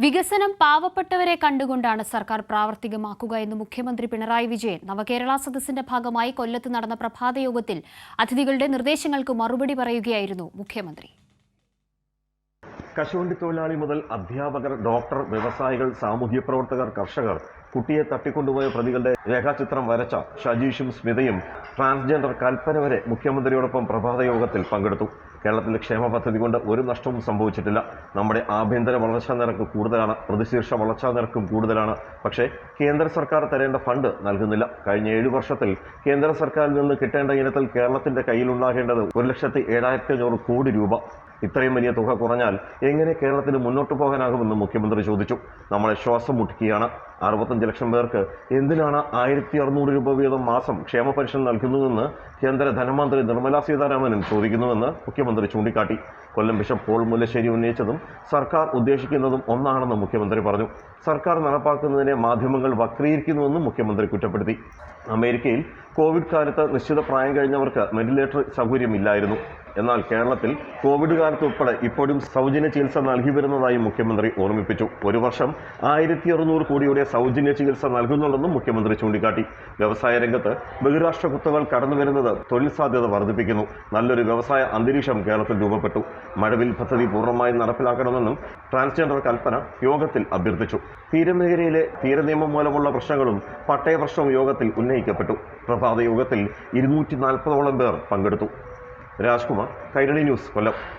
വികസനം പാവപ്പെട്ടവരെ കണ്ടുകൊണ്ടാണ് സർക്കാർ പ്രാവർത്തികമാക്കുക എന്ന് മുഖ്യമന്ത്രി പിണറായി വിജയൻ നവകേരള സദസ്സിന്റെ ഭാഗമായി കൊല്ലത്ത് നടന്ന പ്രഭാതയോഗത്തിൽ അതിഥികളുടെ നിർദ്ദേശങ്ങൾക്ക് മറുപടി പറയുകയായിരുന്നു മുഖ്യമന്ത്രി. കശുവണ്ടി തൊഴിലാളി മുതൽ അധ്യാപകർ, ഡോക്ടർ, വ്യവസായികൾ, സാമൂഹ്യ പ്രവർത്തകർ, കർഷകർ, കുട്ടിയെ തട്ടിക്കൊണ്ടുപോയ പ്രതികളുടെ രേഖാചിത്രം വരച്ച ഷജീഷും സ്മിതയും, ട്രാൻസ്ജെൻഡർ കൽപ്പന വരെ മുഖ്യമന്ത്രിയോടൊപ്പം പ്രഭാതയോഗത്തിൽ പങ്കെടുത്തു. കേരളത്തിലെ ക്ഷേമ പദ്ധതി കൊണ്ട് ഒരു നഷ്ടവും സംഭവിച്ചിട്ടില്ല. നമ്മുടെ ആഭ്യന്തര വളർച്ചാ നിരക്ക് കൂടുതലാണ്, പ്രതിശീർഷ വളർച്ചാ നിരക്കും കൂടുതലാണ്. പക്ഷേ കേന്ദ്ര സർക്കാർ തരേണ്ട ഫണ്ട് നൽകുന്നില്ല. കഴിഞ്ഞ 7 വർഷത്തിൽ കേന്ദ്ര സർക്കാരിൽ നിന്ന് കിട്ടേണ്ട ഇനത്തിൽ കേരളത്തിന്റെ കയ്യിലുണ്ടാകേണ്ടത് 1,07,500 കോടി രൂപ. ഇത്രയും വലിയ തുക കുറഞ്ഞാൽ എങ്ങനെ കേരളത്തിന് മുന്നോട്ട് പോകാനാകുമെന്ന് മുഖ്യമന്ത്രി ചോദിച്ചു. നമ്മളെ ശ്വാസം മുട്ടിക്കുകയാണ്. 65 ലക്ഷം പേർക്ക് എന്തിനാണ് 1,600 രൂപ വീതം മാസം ക്ഷേമ പെൻഷൻ നൽകുന്നതെന്ന് കേന്ദ്ര ധനമന്ത്രി നിർമ്മലാ സീതാരാമനും ചോദിക്കുന്നുവെന്ന് മുഖ്യമന്ത്രി ചൂണ്ടിക്കാട്ടി. കൊല്ലം ബിഷപ്പ് പോൾ മുല്ലശ്ശേരി ഉന്നയിച്ചതും സർക്കാർ ഉദ്ദേശിക്കുന്നതും ഒന്നാണെന്ന് മുഖ്യമന്ത്രി പറഞ്ഞു. സർക്കാർ നടപ്പാക്കുന്നതിനെ മാധ്യമങ്ങൾ വക്രീകരിക്കുന്നുവെന്നും മുഖ്യമന്ത്രി കുറ്റപ്പെടുത്തി. അമേരിക്കയിൽ കോവിഡ് കാലത്ത് നിശ്ചിത പ്രായം കഴിഞ്ഞവർക്ക് വെന്റിലേറ്റർ സൗകര്യമില്ലായിരുന്നു. എന്നാൽ കേരളത്തിൽ കോവിഡ് കാലത്ത് ഉൾപ്പെടെ ഇപ്പോഴും സൗജന്യ ചികിത്സ നൽകി വരുന്നതായി മുഖ്യമന്ത്രി ഓർമ്മിപ്പിച്ചു. ഒരു വർഷം 1,600 കോടിയുടെ സൗജന്യ ചികിത്സ നൽകുന്നുണ്ടെന്നും മുഖ്യമന്ത്രി ചൂണ്ടിക്കാട്ടി. വ്യവസായ രംഗത്ത് ബഹിരാഷ്ട്ര കുത്തകൾ കടന്നു വരുന്നത് തൊഴിൽ സാധ്യത വർദ്ധിപ്പിക്കുന്നു. നല്ലൊരു വ്യവസായ അന്തരീക്ഷം കേരളത്തിൽ രൂപപ്പെട്ടു. മഴവിൽ പദ്ധതി പൂർണ്ണമായും നടപ്പിലാക്കണമെന്നും ട്രാൻസ്ജെൻഡർ കൽപ്പന യോഗത്തിൽ അഭ്യർത്ഥിച്ചു. തീരമേഖലയിലെ തീരനിയമം മൂലമുള്ള പ്രശ്നങ്ങളും പട്ടയ പ്രശ്നവും യോഗത്തിൽ ഉന്നയിക്കപ്പെട്ടു. പ്രഭാത യോഗത്തിൽ 240ഓളം പേർ പങ്കെടുത്തു. രാജ്കുമാർ, കൈരളി ന്യൂസ്, കൊല്ലം.